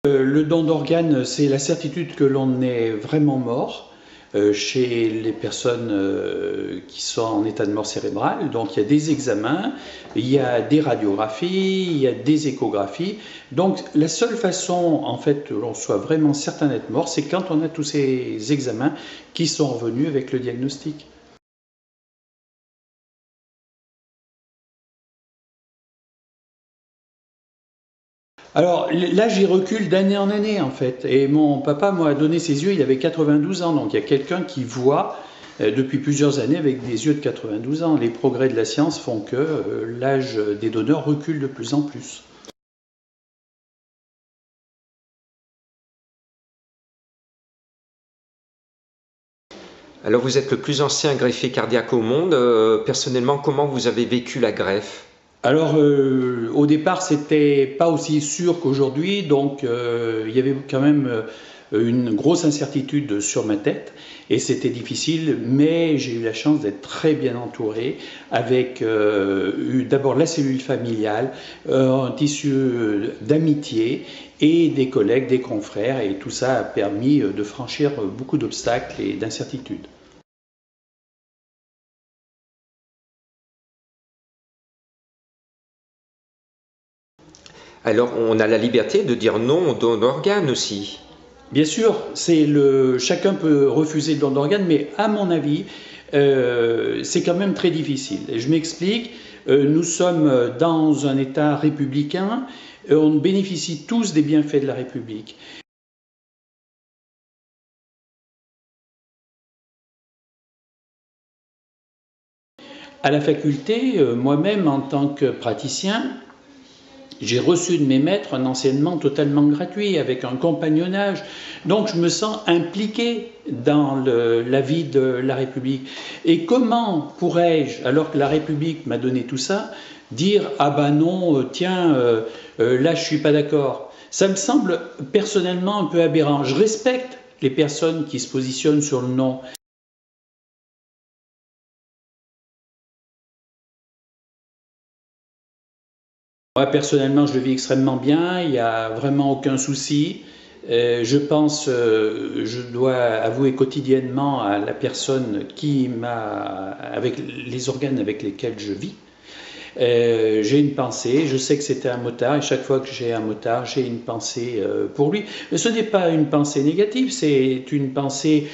Le don d'organes, c'est la certitude que l'on est vraiment mort chez les personnes qui sont en état de mort cérébrale. Donc il y a des examens, il y a des radiographies, il y a des échographies. Donc la seule façon en fait que l'on soit vraiment certain d'être mort, c'est quand on a tous ces examens qui sont revenus avec le diagnostic. Alors là, j'y recule d'année en année en fait. Et mon papa m'a donné ses yeux, il avait 92 ans. Donc il y a quelqu'un qui voit depuis plusieurs années avec des yeux de 92 ans. Les progrès de la science font que l'âge des donneurs recule de plus en plus. Alors vous êtes le plus ancien greffier cardiaque au monde. Personnellement, comment vous avez vécu la greffe? Alors au départ, c'était pas aussi sûr qu'aujourd'hui, donc il y avait quand même une grosse incertitude sur ma tête et c'était difficile, mais j'ai eu la chance d'être très bien entouré avec d'abord la cellule familiale, un tissu d'amitié et des collègues, des confrères, et tout ça a permis de franchir beaucoup d'obstacles et d'incertitudes. Alors on a la liberté de dire non au don d'organes aussi. Bien sûr, chacun peut refuser le don d'organes, mais à mon avis, c'est quand même très difficile. Et je m'explique, nous sommes dans un État républicain, on bénéficie tous des bienfaits de la République. À la faculté, moi-même en tant que praticien, j'ai reçu de mes maîtres un enseignement totalement gratuit, avec un compagnonnage. Donc je me sens impliqué dans la vie de la République. Et comment pourrais-je, alors que la République m'a donné tout ça, dire « Ah ben non, tiens, là je suis pas d'accord ». Ça me semble personnellement un peu aberrant. Je respecte les personnes qui se positionnent sur le non. Moi, personnellement, je le vis extrêmement bien, il n'y a vraiment aucun souci. Je pense, je dois avouer quotidiennement à la personne avec les organes avec lesquels je vis. J'ai une pensée, je sais que c'était un motard, et chaque fois que j'ai un motard, j'ai une pensée pour lui. Mais ce n'est pas une pensée négative, c'est une pensée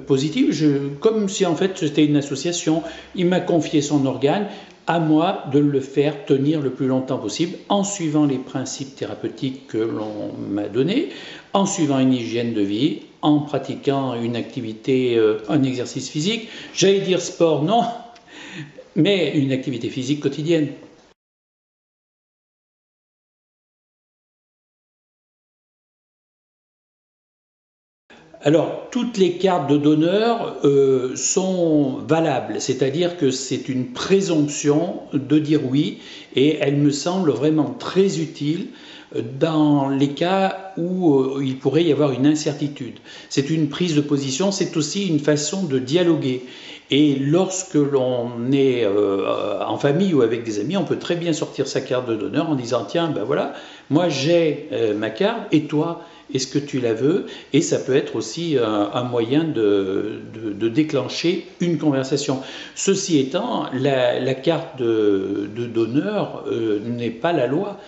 positive, comme si en fait c'était une association. Il m'a confié son organe, à moi de le faire tenir le plus longtemps possible en suivant les principes thérapeutiques que l'on m'a donnés, en suivant une hygiène de vie, en pratiquant une activité, un exercice physique. J'allais dire sport, non, mais une activité physique quotidienne. Alors, toutes les cartes de donneur sont valables, c'est-à-dire que c'est une présomption de dire oui, et elle me semble vraiment très utile dans les cas où il pourrait y avoir une incertitude. C'est une prise de position, c'est aussi une façon de dialoguer. Et lorsque l'on est en famille ou avec des amis, on peut très bien sortir sa carte de donneur en disant « Tiens, ben voilà, moi j'ai ma carte, et toi, est-ce que tu la veux ?» Et ça peut être aussi un moyen de déclencher une conversation. Ceci étant, la carte de donneur n'est pas la loi.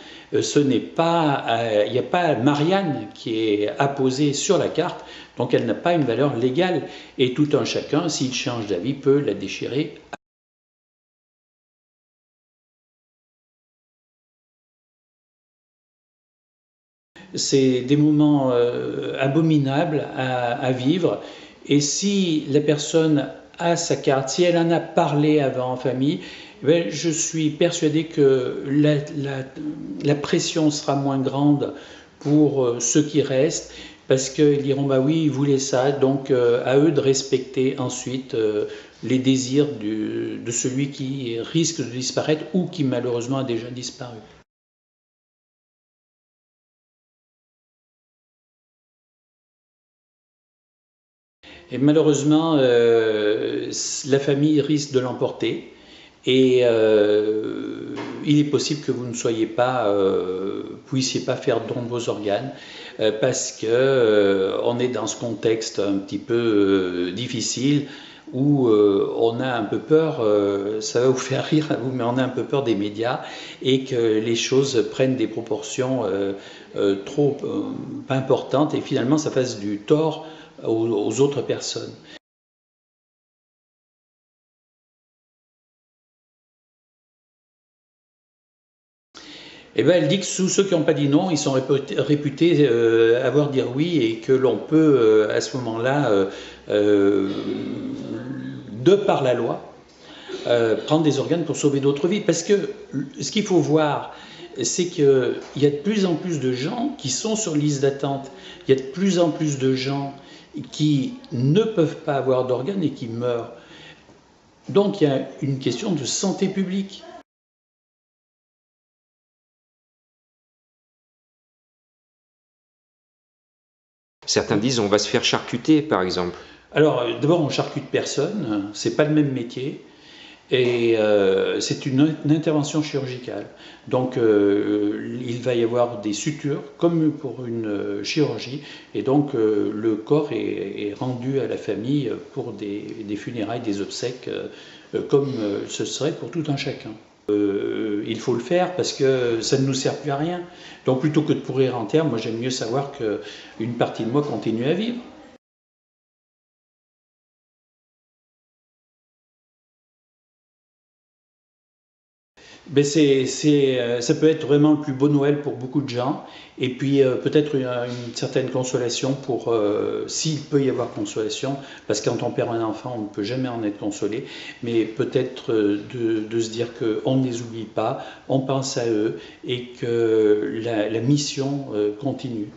Ce n'est pas, il n'y a pas Marianne qui est apposée sur la carte, donc elle n'a pas une valeur légale. Et tout un chacun, s'il change d'avis, peut la déchirer. C'est des moments abominables à vivre. Et si la personne a sa carte, si elle en a parlé avant en famille, ben, je suis persuadé que la pression sera moins grande pour ceux qui restent, parce qu'ils diront bah oui, ils voulaient ça, donc à eux de respecter ensuite les désirs de celui qui risque de disparaître ou qui malheureusement a déjà disparu. Et malheureusement, la famille risque de l'emporter. Et il est possible que vous ne puissiez pas faire don de vos organes parce que on est dans ce contexte un petit peu difficile où on a un peu peur, ça va vous faire rire à vous, mais on a un peu peur des médias et que les choses prennent des proportions trop importantes et finalement ça fasse du tort aux autres personnes. Eh ben, elle dit que tous ceux qui n'ont pas dit non, ils sont réputés avoir dit oui et que l'on peut à ce moment-là, de par la loi, prendre des organes pour sauver d'autres vies. Parce que ce qu'il faut voir, c'est qu'il y a de plus en plus de gens qui sont sur liste d'attente. Il y a de plus en plus de gens qui ne peuvent pas avoir d'organes et qui meurent. Donc il y a une question de santé publique. Certains disent on va se faire charcuter, par exemple. Alors, d'abord, on charcute personne, c'est pas le même métier, et c'est une intervention chirurgicale. Donc, il va y avoir des sutures, comme pour une chirurgie, et donc le corps est rendu à la famille pour des funérailles, des obsèques, comme ce serait pour tout un chacun. Il faut le faire parce que ça ne nous sert plus à rien. Donc plutôt que de pourrir en terre, moi j'aime mieux savoir qu'une partie de moi continue à vivre. Ben ça peut être vraiment le plus beau Noël pour beaucoup de gens, et puis peut-être une certaine consolation pour, s'il peut y avoir consolation, parce que quand on perd un enfant, on ne peut jamais en être consolé, mais peut-être de se dire qu'on ne les oublie pas, on pense à eux, et que la mission continue.